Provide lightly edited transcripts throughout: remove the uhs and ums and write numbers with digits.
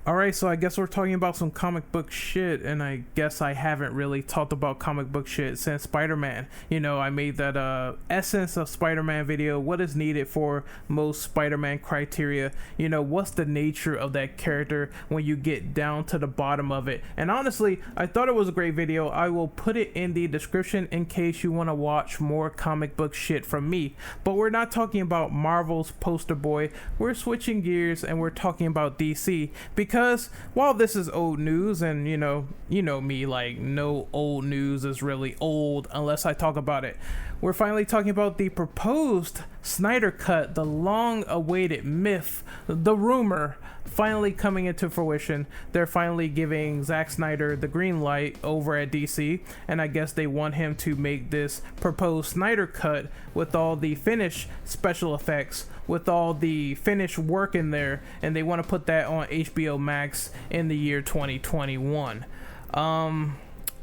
Alright, so I guess we're talking about some comic book shit, and I guess I haven't really talked about comic book shit since Spider-Man. You know, I made that essence of Spider-Man video, what is needed for most Spider-Man criteria. You know, what's the nature of that character when you get down to the bottom of it. And honestly, I thought it was a great video. I will put it in the description in case you want to watch more comic book shit from me. But we're not talking about Marvel's poster boy, we're switching gears and we're talking about DC, because while this is old news, and you know me, like, no old news is really old unless I talk about it, we're finally talking about the proposed Snyder Cut, the long awaited myth, the rumor finally coming into fruition. They're finally giving Zack Snyder the green light over at DC, and I guess they want him to make this proposed Snyder Cut with all the finished special effects, with all the finished work in there, and they want to put that on HBO Max in the year 2021.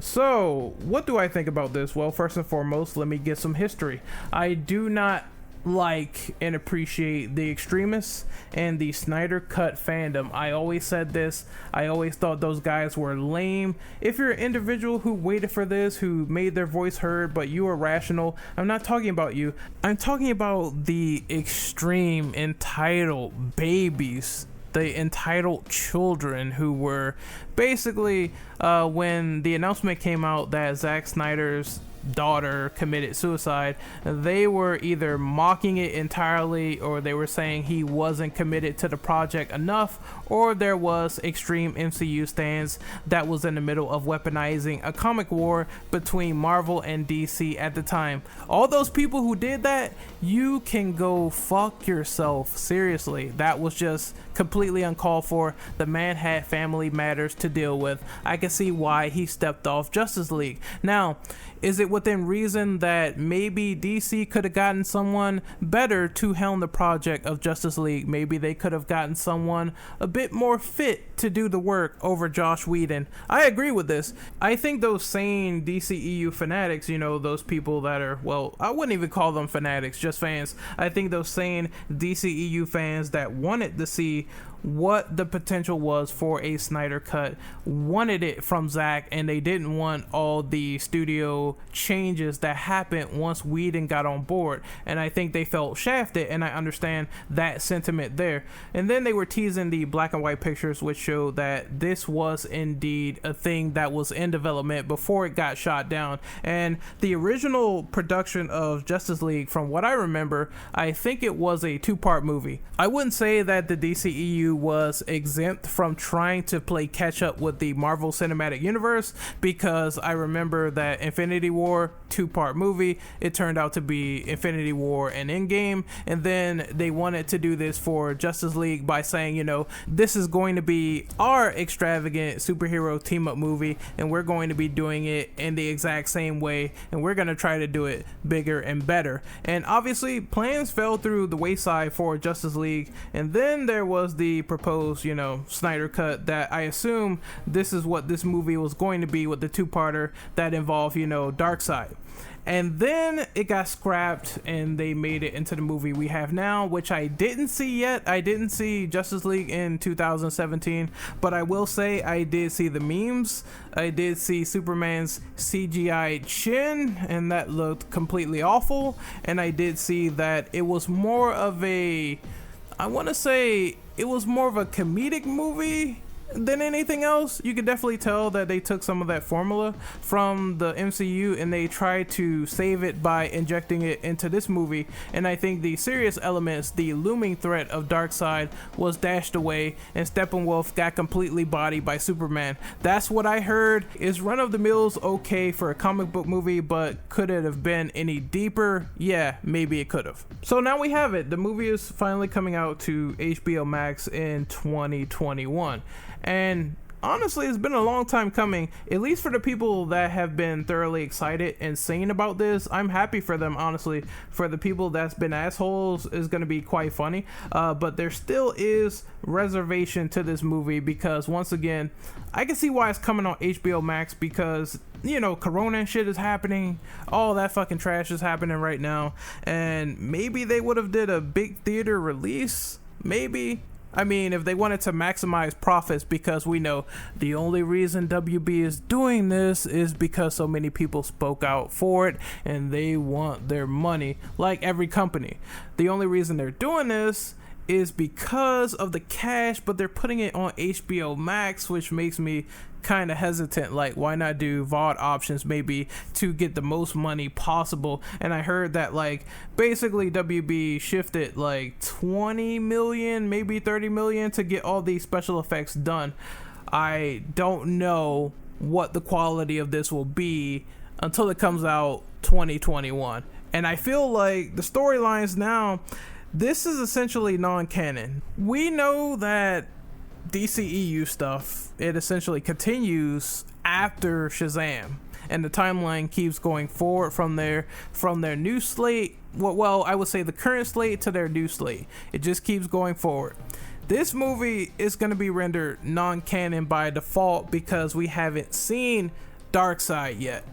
So what do I think about this? Well, first and foremost, let me get some history. I do not like and appreciate the extremists and the Snyder Cut fandom. I always said this. I always thought those guys were lame. If you're an individual who waited for this, who made their voice heard, but you are rational, I'm not talking about you. I'm talking about the extreme entitled babies, the entitled children who were basically, when the announcement came out that Zack Snyder's daughter committed suicide, they were either mocking it entirely, or they were saying he wasn't committed to the project enough, or there was extreme MCU stans that was in the middle of weaponizing a comic war between Marvel and DC at the time. All those people who did that, you can go fuck yourself. Seriously, that was just completely uncalled for. The man had family matters to deal with. I can see why he stepped off Justice League. Now, is it within reason that maybe DC could have gotten someone better to helm the project of Justice League? Maybe they could have gotten someone a bit more fit to do the work over Joss Whedon. I agree with this. I think those sane DCEU fanatics, you know, those people that are, well, I wouldn't even call them fanatics, just fans. I think those sane DCEU fans that wanted to see what the potential was for a Snyder Cut wanted it from Zack, and they didn't want all the studio changes that happened once Whedon got on board, and I think they felt shafted, and I understand that sentiment there. And then they were teasing the black and white pictures, which showed that this was indeed a thing that was in development before it got shot down. And the original production of Justice League, from what I remember, I think it was a 2-part movie. I wouldn't say that the DCEU was exempt from trying to play catch up with the Marvel Cinematic Universe, because I remember that Infinity War 2-part movie, it turned out to be Infinity War and Endgame, and then they wanted to do this for Justice League by saying, you know, this is going to be our extravagant superhero team up movie, and we're going to be doing it in the exact same way, and we're going to try to do it bigger and better. And obviously plans fell through the wayside for Justice League, and then there was the proposed, you know, Snyder Cut that I assume this is what this movie was going to be, with the 2-parter that involved, you know, Darkseid. And then it got scrapped and they made it into the movie we have now, which I didn't see yet. I didn't see Justice League in 2017, but I will say I did see the memes. I did see Superman's CGI chin, and that looked completely awful. And I did see that it was more of a, I want to say it was more of a comedic movie than anything else. You could definitely tell that they took some of that formula from the MCU and they tried to save it by injecting it into this movie. And I think the serious elements, the looming threat of Darkseid, was dashed away, and Steppenwolf got completely bodied by Superman. That's what I heard. Is run of the mills okay for a comic book movie, but could it have been any deeper? Yeah, maybe it could have. So now we have it. The movie is finally coming out to HBO Max in 2021. And honestly, it's been a long time coming, at least for the people that have been thoroughly excited and singing about this. I'm happy for them, honestly. For the people that's been assholes, is going to be quite funny. But there still is reservation to this movie, because once again, I can see why it's coming on HBO Max, because, you know, Corona and shit is happening. All that fucking trash is happening right now. And maybe they would have did a big theater release. Maybe. I mean, if they wanted to maximize profits, because we know the only reason WB is doing this is because so many people spoke out for it and they want their money, like every company. The only reason they're doing this is because of the cash, but they're putting it on HBO Max, which makes me kind of hesitant. Like, why not do VOD options maybe to get the most money possible? And I heard that like basically WB shifted like 20 million, maybe 30 million to get all these special effects done. I don't know what the quality of this will be until it comes out 2021. And I feel like the storylines now, this is essentially non-canon. We know that DCEU stuff, it essentially continues after Shazam, and the timeline keeps going forward from their new slate. Well, I would say the current slate to their new slate. It just keeps going forward. This movie is going to be rendered non-canon by default because we haven't seen Darkseid yet.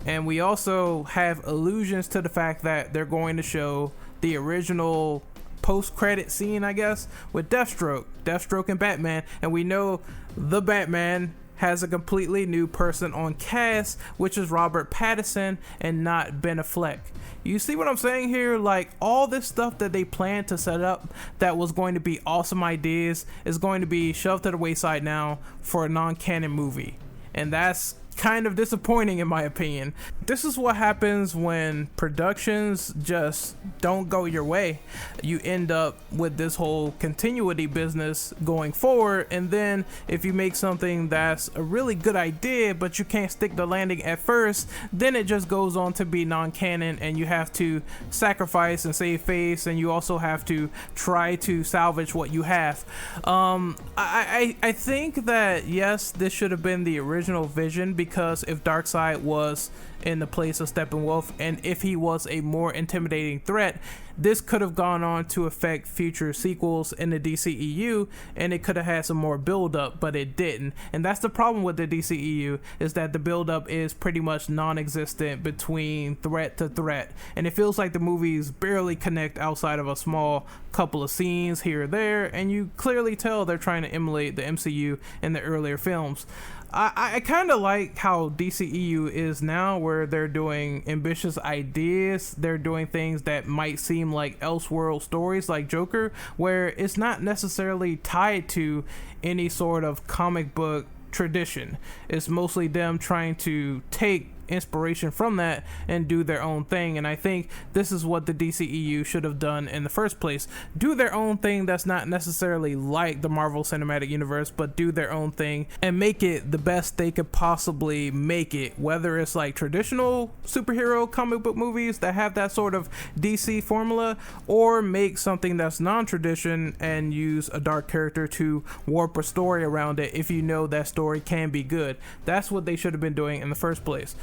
And we also have allusions to the fact that they're going to show the original post-credit scene, I guess, with Deathstroke and Batman. And we know the Batman has a completely new person on cast, which is Robert Pattinson and not Ben Affleck. You see what I'm saying here? Like, all this stuff that they planned to set up that was going to be awesome ideas is going to be shoved to the wayside now for a non-canon movie. And that's kind of disappointing in my opinion. This is what happens when productions just don't go your way. You end up with this whole continuity business going forward, and then if you make something that's a really good idea but you can't stick the landing at first, then it just goes on to be non-canon and you have to sacrifice and save face, and you also have to try to salvage what you have. I think that yes, this should have been the original vision, because if Darkseid was in the place of Steppenwolf, and if he was a more intimidating threat, this could have gone on to affect future sequels in the DCEU, and it could have had some more build up, but it didn't. And that's the problem with the DCEU, is that the build up is pretty much non-existent between threat to threat, and it feels like the movies barely connect outside of a small couple of scenes here or there, and you clearly tell they're trying to emulate the MCU in the earlier films. I kind of like how DCEU is now, where they're doing ambitious ideas. They're doing things that might seem like Elseworld stories, like Joker, where it's not necessarily tied to any sort of comic book tradition. It's mostly them trying to take inspiration from that and do their own thing. And I think this is what the DCEU should have done in the first place. Do their own thing that's not necessarily like the Marvel Cinematic Universe, but do their own thing and make it the best they could possibly make it, whether it's like traditional superhero comic book movies that have that sort of DC formula, or make something that's non-tradition and use a dark character to warp a story around it if you know that story can be good. That's what they should have been doing in the first place.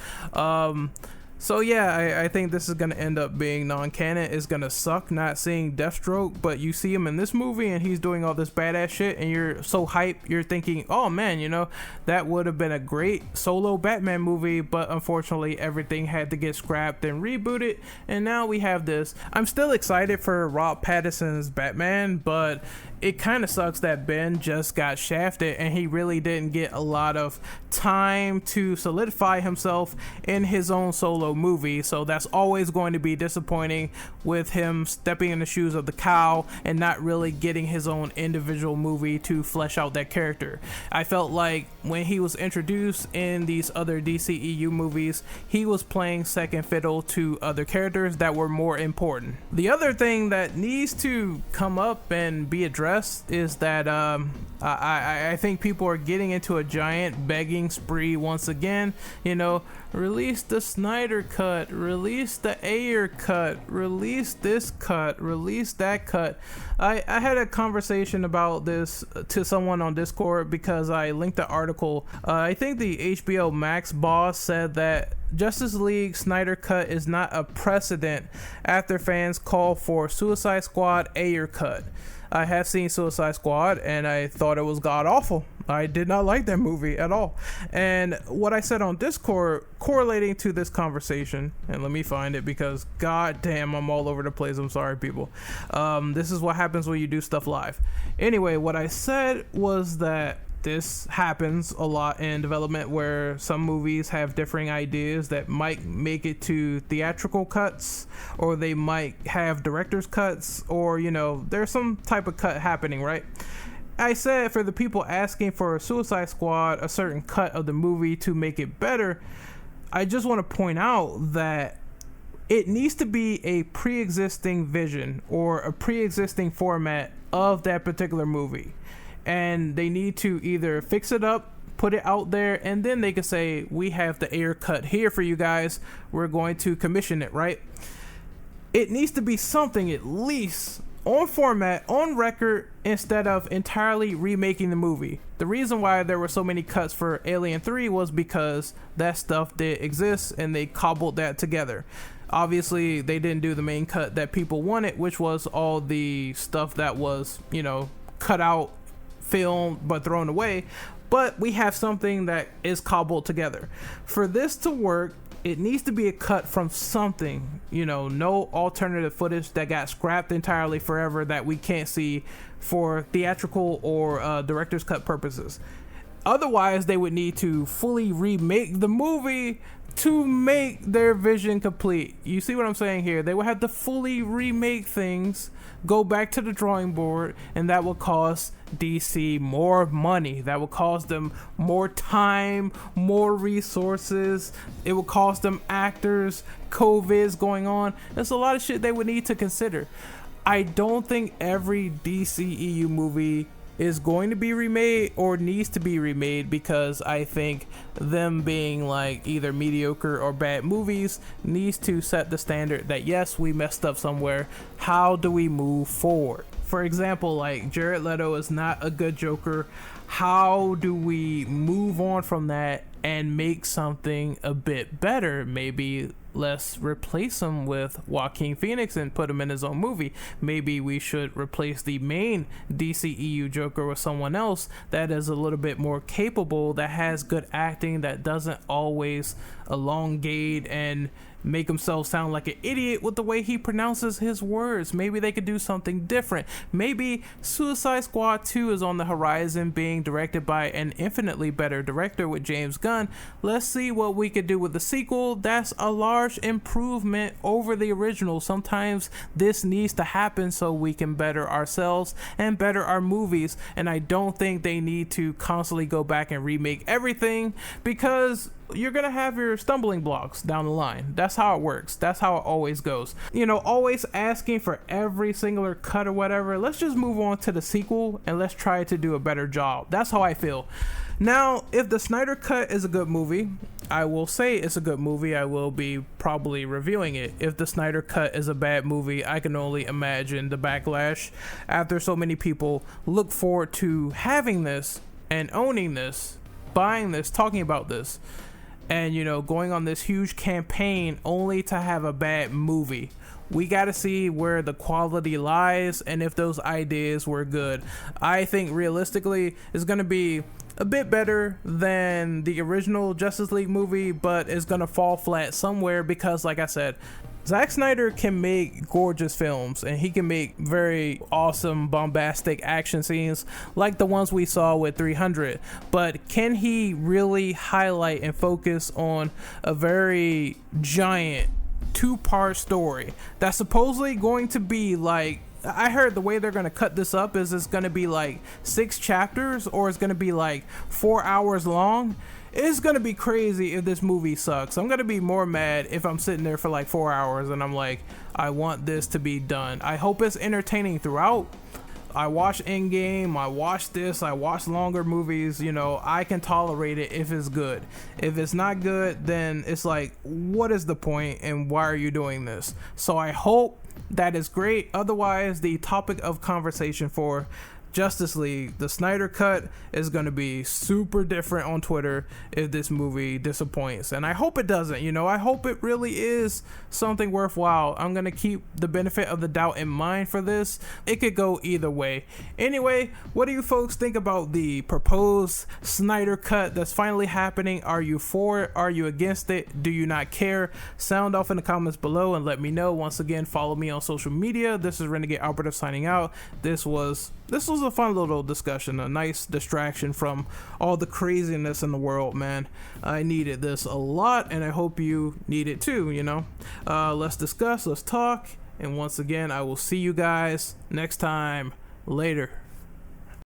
So yeah, I think this is going to end up being non-canon. It's going to suck not seeing Deathstroke, but you see him in this movie and he's doing all this badass shit, and you're so hyped, you're thinking, oh man, you know, that would have been a great solo Batman movie, but unfortunately everything had to get scrapped and rebooted, and now we have this. I'm still excited for Rob Pattinson's Batman, but it kind of sucks that Ben just got shafted and he really didn't get a lot of time to solidify himself in his own solo movie. So that's always going to be disappointing, with him stepping in the shoes of the cow and not really getting his own individual movie to flesh out that character. I felt like when he was introduced in these other DCEU movies, he was playing second fiddle to other characters that were more important. The other thing that needs to come up and be addressed is that I think people are getting into a giant begging spree once again. You know, release the Snyder Cut, release the Ayer Cut, release this cut, release that cut. I had a conversation about this to someone on Discord because I linked the article. I think the HBO Max boss said that Justice League Snyder Cut is not a precedent after fans call for Suicide Squad Ayer Cut. I have seen Suicide Squad and I thought it was god awful. I did not like that movie at all. And what I said on Discord correlating to this conversation, and let me find it because goddamn, I'm all over the place. I'm sorry, people. This is what happens when you do stuff live. Anyway, what I said was that this happens a lot in development where some movies have differing ideas that might make it to theatrical cuts, or they might have director's cuts, or, you know, there's some type of cut happening, right? I said for the people asking for Suicide Squad, a certain cut of the movie to make it better, I just want to point out that it needs to be a pre-existing vision or a pre-existing format of that particular movie. And they need to either fix it up, put it out there, and then they can say, we have the air cut here for you guys. We're going to commission it, right? It needs to be something at least on format, on record, instead of entirely remaking the movie. The reason why there were so many cuts for Alien 3 was because that stuff did exist and they cobbled that together. Obviously, they didn't do the main cut that people wanted, which was all the stuff that was, you know, cut out, filmed, but thrown away. But we have something that is cobbled together. For this to work, it needs to be a cut from something, you know, no alternative footage that got scrapped entirely forever that we can't see for theatrical or director's cut purposes. Otherwise, they would need to fully remake the movie to make their vision complete. You see what I'm saying here? They would have to fully remake things, go back to the drawing board, and that will cost DC more money. That will cost them more time, more resources. It will cost them actors, COVID's going on. There's a lot of shit they would need to consider. I don't think every DCEU movie is going to be remade or needs to be remade, because I think them being like either mediocre or bad movies needs to set the standard that yes, we messed up somewhere. How do we move forward? For example, like Jared Leto is not a good Joker. How do we move on from that and make something a bit better? Maybe let's replace him with Joaquin Phoenix and put him in his own movie. Maybe we should replace the main DCEU Joker with someone else that is a little bit more capable, that has good acting, that doesn't always elongate and make himself sound like an idiot with the way he pronounces his words. Maybe they could do something different. Maybe Suicide Squad 2 is on the horizon, being directed by an infinitely better director with James Gunn. Let's see what we could do with the sequel. That's a large improvement over the original. Sometimes this needs to happen so we can better ourselves and better our movies. And I don't think they need to constantly go back and remake everything, because you're gonna have your stumbling blocks down the line. That's how it works. That's how it always goes. You know, always asking for every singular cut or whatever. Let's just move on to the sequel and let's try to do a better job. That's how I feel. Now, if the Snyder Cut is a good movie, I will say it's a good movie. I will be probably reviewing it. If the Snyder Cut is a bad movie, I can only imagine the backlash after so many people look forward to having this and owning this, buying this, talking about this, and, you know, going on this huge campaign only to have a bad movie. We got to see where the quality lies and if those ideas were good. I think realistically it's going to be a bit better than the original Justice League movie, but it's going to fall flat somewhere because, like I said, Zack Snyder can make gorgeous films and he can make very awesome bombastic action scenes like the ones we saw with 300, but can he really highlight and focus on a very giant two-part story that's supposedly going to be like, I heard the way they're going to cut this up is it's going to be like 6 chapters or it's going to be like 4 hours long. It's going to be crazy if this movie sucks. I'm going to be more mad if I'm sitting there for like 4 hours and I'm like, I want this to be done. I hope it's entertaining throughout. I watch Endgame, I watch this, I watch longer movies, you know, I can tolerate it if it's good. If it's not good, then it's like, what is the point and why are you doing this? So I hope that is great. Otherwise, the topic of conversation for Justice League, the Snyder Cut is going to be super different on Twitter if this movie disappoints. And I hope it doesn't, I hope it really is something worthwhile. I'm going to keep the benefit of the doubt in mind for this. It could go either way. Anyway, what do you folks think about the proposed Snyder Cut that's finally happening? Are you for it? Are you against it? Do you not care? Sound off in the comments below and let me know. Once again, follow me on social media. This is Renegade Operative signing out. This was a fun little discussion, a nice distraction from all the craziness in the world, man. I needed this a lot, and I hope you need it too, Let's discuss, let's talk, and once again, I will see you guys next time. Later.